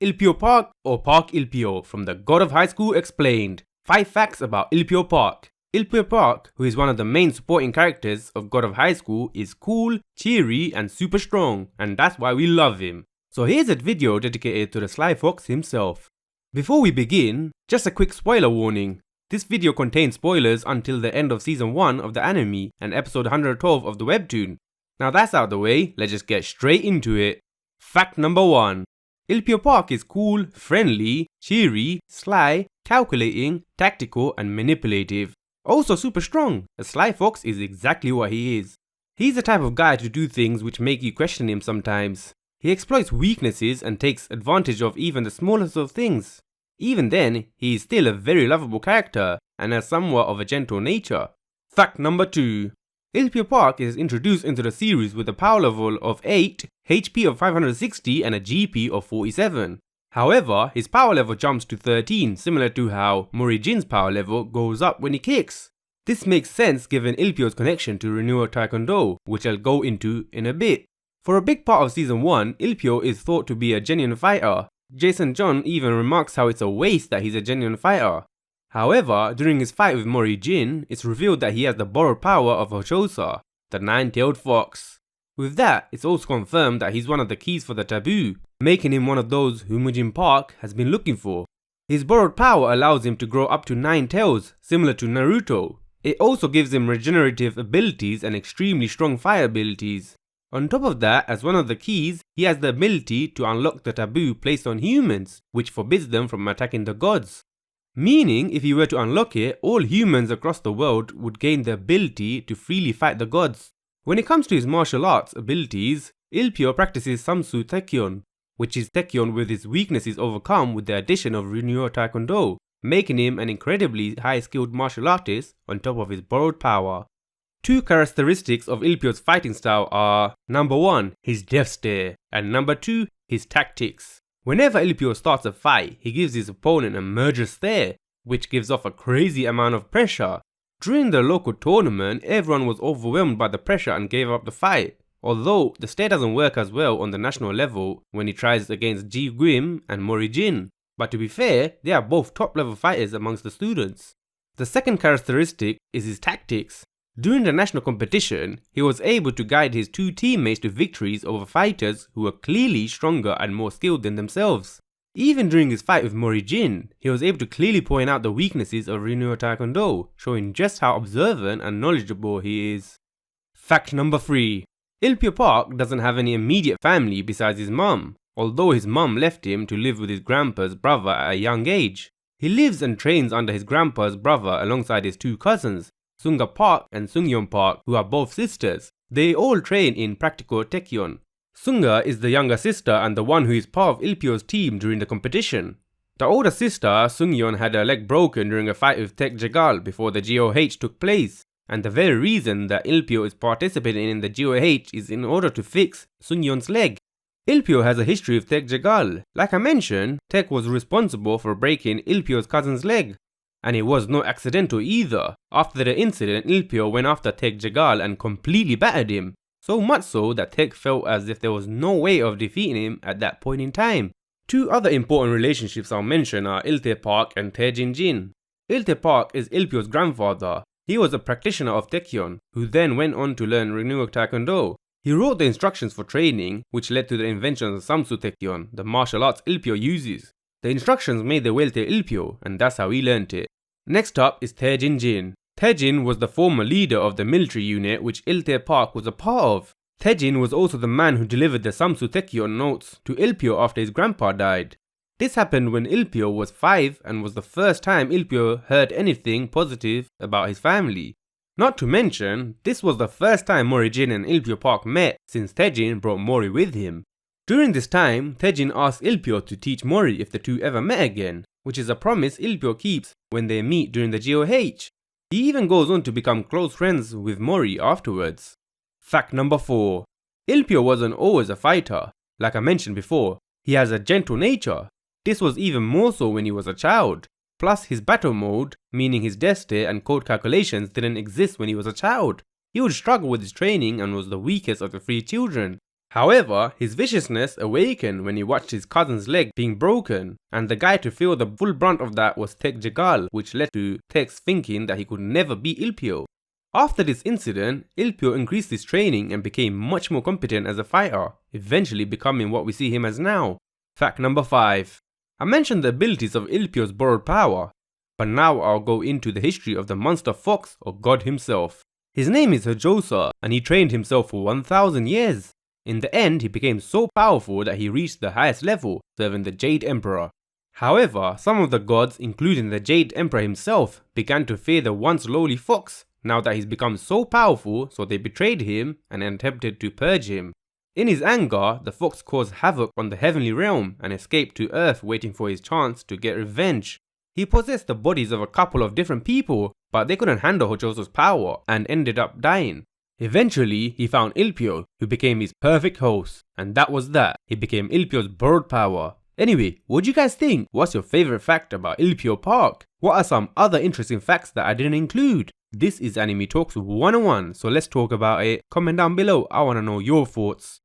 Ilpyo Park or Park Ilpyo from the God of High School explained. 5 facts about Ilpyo Park. Ilpyo Park, who is one of the main supporting characters of God of High School, is cool, cheery and super strong, and that's why we love him. So here's a video dedicated to the Sly Fox himself. Before we begin, just a quick spoiler warning. This video contains spoilers until the end of season 1 of the anime and episode 112 of the webtoon. Now that's out of the way, let's just get straight into it. Fact number 1. Ilpyo Park is cool, friendly, cheery, sly, calculating, tactical and manipulative. Also super strong. A Sly Fox is exactly what he is. He's the type of guy to do things which make you question him sometimes. He exploits weaknesses and takes advantage of even the smallest of things. Even then, he is still a very lovable character and has somewhat of a gentle nature. Fact number 2. Ilpyo Park is introduced into the series with a power level of 8, HP of 560 and a GP of 47. However, his power level jumps to 13, similar to how Morijin's power level goes up when he kicks. This makes sense given Ilpyo's connection to renewal taekwondo, which I'll go into in a bit. For a big part of season 1, Ilpyo is thought to be a genuine fighter. Jason John even remarks how it's a waste that he's a genuine fighter. However, during his fight with Morijin, it's revealed that he has the borrowed power of Hojosa, the 9-tailed fox. With that, it's also confirmed that he's one of the keys for the taboo, making him one of those who Morijin Park has been looking for. His borrowed power allows him to grow up to 9 tails, similar to Naruto. It also gives him regenerative abilities and extremely strong fire abilities. On top of that, as one of the keys, he has the ability to unlock the taboo placed on humans, which forbids them from attacking the gods. Meaning, if he were to unlock it, all humans across the world would gain the ability to freely fight the gods. When it comes to his martial arts abilities, Ilpyo practices ssamsu taekkyeon, which is taekkyon with his weaknesses overcome with the addition of renewal taekwondo, making him an incredibly high-skilled martial artist on top of his borrowed power. 2 characteristics of Ilpyo's fighting style are number 1, his death stare, and number 2, his tactics. Whenever Ilpyo starts a fight, he gives his opponent a murderous stare, which gives off a crazy amount of pressure. During the local tournament, everyone was overwhelmed by the pressure and gave up the fight. Although, the stare doesn't work as well on the national level when he tries against Ji Gwim and Morijin. But to be fair, they are both top level fighters amongst the students. The second characteristic is his tactics. During the national competition, he was able to guide his 2 teammates to victories over fighters who were clearly stronger and more skilled than themselves. Even during his fight with Morijin, he was able to clearly point out the weaknesses of renewal taekwondo, showing just how observant and knowledgeable he is. Fact number 3. Ilpyo Park doesn't have any immediate family besides his mum, although his mum left him to live with his grandpa's brother at a young age. He lives and trains under his grandpa's brother alongside his 2 cousins, Sunga Park and Sungyeon Park, who are both sisters. They all train in practical taekkyon. Sunga is the younger sister and the one who is part of Ilpyo's team during the competition. The older sister, Sungyeon, had her leg broken during a fight with taekkyeon before the GOH took place, and the very reason that Ilpyo is participating in the GOH is in order to fix Sungyeon's leg. Ilpyo has a history with taekkyeon. Like I mentioned, Taek was responsible for breaking Ilpyo's cousin's leg. And it was not accidental either. After the incident, Ilpyo went after taekkyeon and completely battered him. So much so that Taek felt as if there was no way of defeating him at that point in time. 2 other important relationships I'll mention are Ilpyo Park and Taejin. Ilpyo Park is Ilpyo's grandfather. He was a practitioner of taekkyeon, who then went on to learn renewal taekwondo. He wrote the instructions for training, which led to the invention of ssamsu taekkyeon, the martial arts Ilpyo uses. The instructions made their way to Ilpyo, and that's how he learnt it. Next up is Taejin. Taejin was the former leader of the military unit which Ilpyo Park was a part of. Taejin was also the man who delivered the ssamsu taekkyeon notes to Ilpyo after his grandpa died. This happened when Ilpyo was 5 and was the first time Ilpyo heard anything positive about his family. Not to mention, this was the first time Morijin and Ilpyo Park met since Taejin brought Mori with him. During this time, Taejin asked Ilpyo to teach Mori if the 2 ever met again, which is a promise Ilpyo keeps when they meet during the GOH. He even goes on to become close friends with Mori afterwards. Fact number 4. Ilpyo wasn't always a fighter. Like I mentioned before, he has a gentle nature. This was even more so when he was a child. Plus his battle mode, meaning his death stare and code calculations, didn't exist when he was a child. He would struggle with his training and was the weakest of the 3 children. However, his viciousness awakened when he watched his cousin's leg being broken, and the guy to feel the full brunt of that was taekkyeon, which led to Taek's thinking that he could never beat Ilpyo. After this incident, Ilpyo increased his training and became much more competent as a fighter, eventually becoming what we see him as now. Fact number 5. I mentioned the abilities of Ilpyo's borrowed power, but now I'll go into the history of the monster fox or god himself. His name is Hojosa, and he trained himself for 1000 years. In the end, he became so powerful that he reached the highest level, serving the Jade Emperor. However, some of the gods, including the Jade Emperor himself, began to fear the once lowly fox now that he's become so powerful, so they betrayed him and attempted to purge him. In his anger, the fox caused havoc on the heavenly realm and escaped to Earth, waiting for his chance to get revenge. He possessed the bodies of a couple of different people, but they couldn't handle Hojosa's power and ended up dying. Eventually, he found Ilpyo, who became his perfect host, and that was that. He became Ilpyo's borrowed power. Anyway, what do you guys think? What's your favorite fact about Ilpyo Park? What are some other interesting facts that I didn't include? This is Anime Talks 101, so let's talk about it. Comment down below, I wanna know your thoughts.